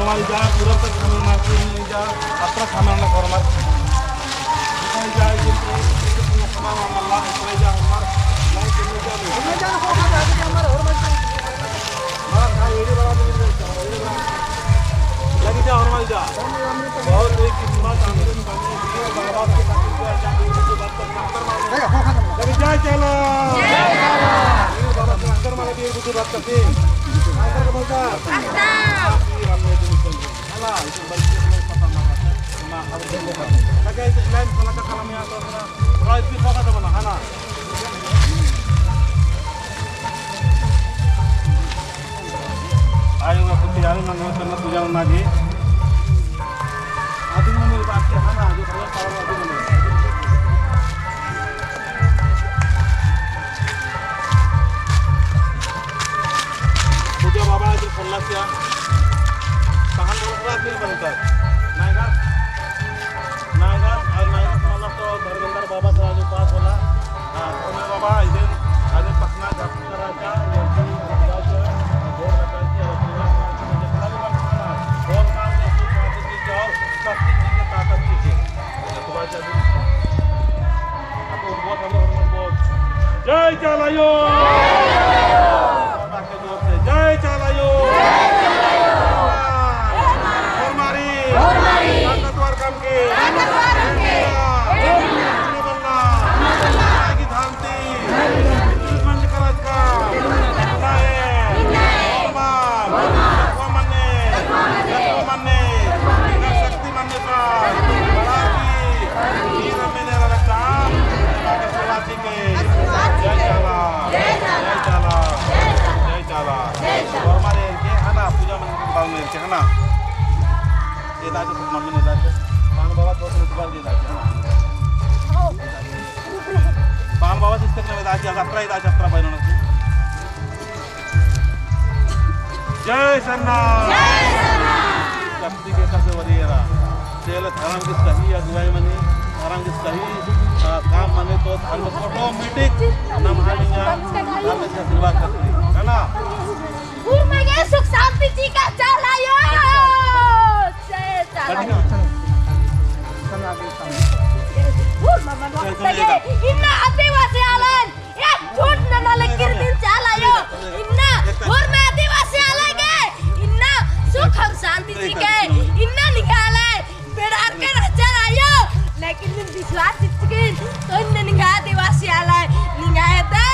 हरमाली जा पूरा तक हमें मारती नहीं जा अत्र खाना कर मार नहीं जाए कि खाना अल्लाह नहीं जा हमार नहीं करने जा हमें जान हो जा कि हमार और मत मार भाई ये बड़ा लगी जा हरमाली जा बहुत एक किस्मत आंदोलन बने ये बाबा के साथ जा बात कर लगी जा चलो ये बाबा के अंदर मारे भी बुद्धि बात करते अंदर का बोलता हमने जो हला itu balik pata mara na अब देखो लगे लाइन फला का कलम यहां तो ना राइट भी फका तो बना हना आयोगा कुछ यारी मंगो करना पूजा ना जी आदि में मेरी बात है हना जो भला सारा आदि में पूजा बाबा जो फल्ला किया tahan berat ini bentar naikkan और नायक मतलब तो धर्मेंद्र बाबा सराजू पास वाला तुम्हें बाबा इधर आज पटना जाकर राजा यही राजा और राजा की जितना भी और नाम ने सुशांति की और शक्ति की ताकत की तो बात चली अब बहुत हम बहुत जय चलायो बाबा के जोर से जय चलायो ना ये दाचे मम्मी ने दाचे पान बाबा तो बार दे दाचे ना पान बाबा सिस्टम में दाचे यात्रा बनना जय सन्ना शक्ति के कैसे वरियरा तेल धर्म की सही अगुवाई मने धर्म की सही काम मने तो धर्म ऑटोमेटिक नाम हानिया धर्म से आशीर्वाद करती है ना में ये सुख शांति जी का चलायो इन्ना आदिवासी आलन एक झूठ न लकीर दिन चलायो इन्ना और मैं आदिवासी आलेंगे इन्ना सुख और शांति जी के इन्ना निकाले बेड़ार के नजर आयो लेकिन दिन विश्वास चित्तकिन तो इन्ना निकाल आदिवासी आले निकाले दे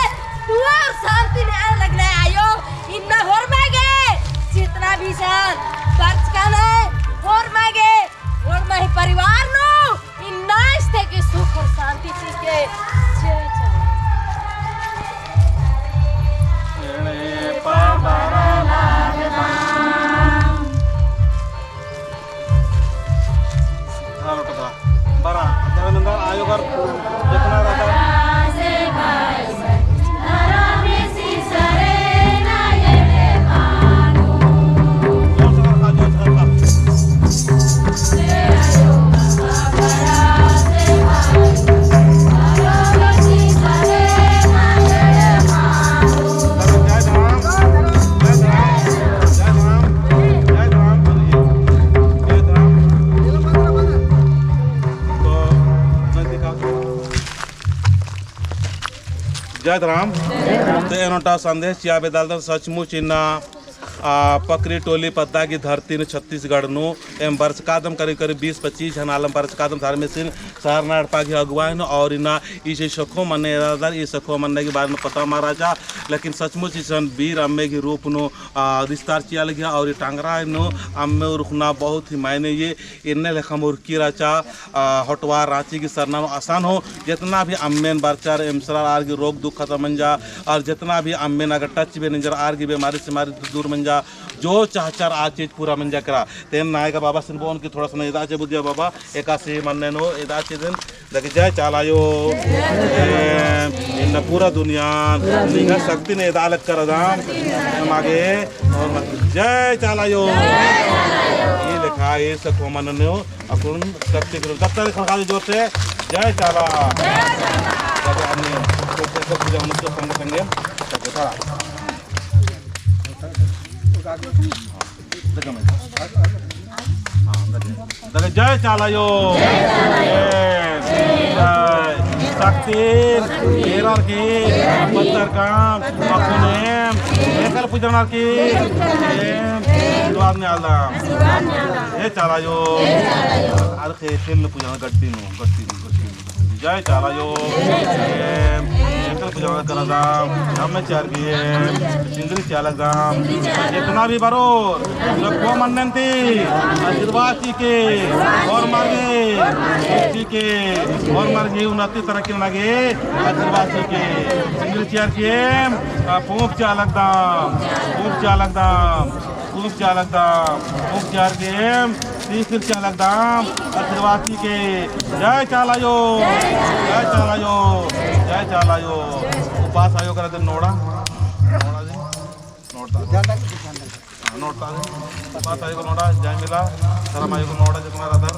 तू और शांति ने लग रहे आयो इन्ना और मांगे जितना भी सन खर्च करना और मांगे और मैं परिवार नो इन्ना इसते के सुख और शांति चीज के बरा धर्मेंद्र आयोग जितना रहता जय राम तो एनोटा संदेश या बेदाल सचमुच इन्ना पकरी टोली पद्दा की धरती ने छत्तीसगढ़ नो एम वर्ष कादम करीब करीब 20-25 जन आलम वर्ष कादम सारे में सिन सारनाथ पागी अगुवाई और इना इसे सखो मने ये सखो मनने के बारे में पता महाराजा लेकिन सचमुच इस वीर अम्मे के रूप नो विस्तार किया गया और टांगरा नो अम्मे रुकना बहुत ही मायने ये इन्ने लेखा मुर्की राचा हटवा रांची की सरना आसान हो जितना भी अम्मेन बारचार एमसरा आर की रोग दुख खत्म मन जा और जितना भी अम्मेन अगर टच भी नजर आर की बीमारी से मारी दूर मन जा जो चाहचार आज चीज पूरा मन जा करा तेन नायक बाबा सिंह बोन की थोड़ा सा इदाचे बुद्धिया बाबा एकासी मनने नो इदाचे दिन लगे जय चालायो इन पूरा दुनिया निगा शक्ति ने इदालत कर दाम आगे और जय चालायो ये लिखा ये सब मनने हो अपन शक्ति करो तब तक खा जोर से जय चाला अन्य पूजा अनुष्ठान संग संगे जय चालायो sakti hierarki petarkam akunem ekal pujanarki luarnya alam chalayo arke khel pujan gaddi jay chalayo ekal pujan karadam hame chargi sindri chalagam जितना भी बरो सबको मन्नती आशीर्वाद के और मार्गे के और मार्गे उन्नति तरक्की लगे आशीर्वाद के सिंगल चेयर के पूप चालकदाम के तीसर चालकदाम आशीर्वाद के जय चालायो उपास आयो कर दिन नोड़ा बात आयो नोड़ा जय मिला धर्म आयो नोड़ा जितना रदर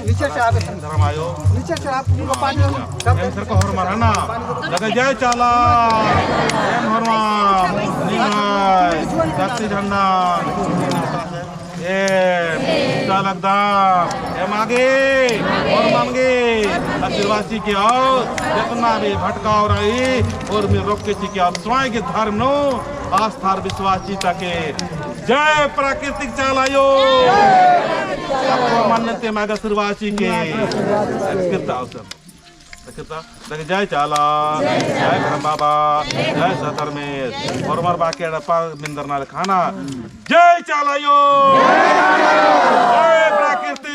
नीचे से आगे धर्म आयो नीचे से आप इनको पानी एम सर को हरमार है ना जगह जय चाला एम हरमार निहाय शक्ति झंडा चालकदाम एम आगे और मांगे आशीर्वाद की और जितना भी भटकाव रही और मैं रोक के की आप स्वयं के धर्म नो आस्था विश्वास जीता के जय प्राकृतिक चालायो सबको मान्यते मागा आशीर्वाद के जय चाला जय धर्म बाबा जय सधर्मेश और मार बाकी डप्पा मिंदर नाल खाना जय चालायो जय प्राकृतिक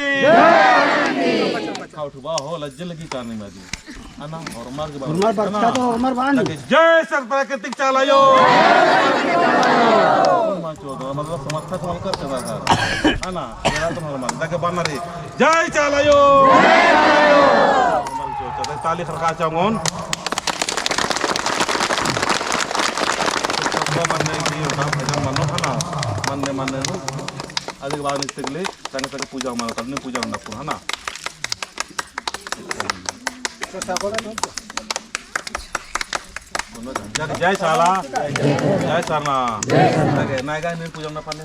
उठवा हो लज्जा लगी करने में जी अन्ना और मार के बाद जय सर प्राकृतिक चालायो मतलब समर्थक होकर चला था अन्ना मेरा तो नॉर्मल ताकि बनना रे जय चालायो ताली खरका चांगोन सबको मन्ने की उठा भजन मनो खाना मन्ने नो अधिक बार निकले संग पूजा मानो करने पूजा करना है ना जय चाला जय सारना नायगा ने पूजा ना पाले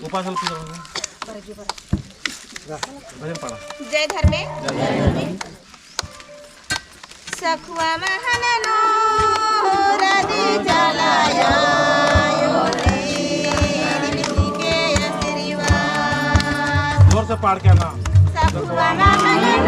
उपासल पूजा भजन पड़ा जय धर्मे सखुआ महननो रदि चलाया जोर से पाड़ के ना सखुआ महननो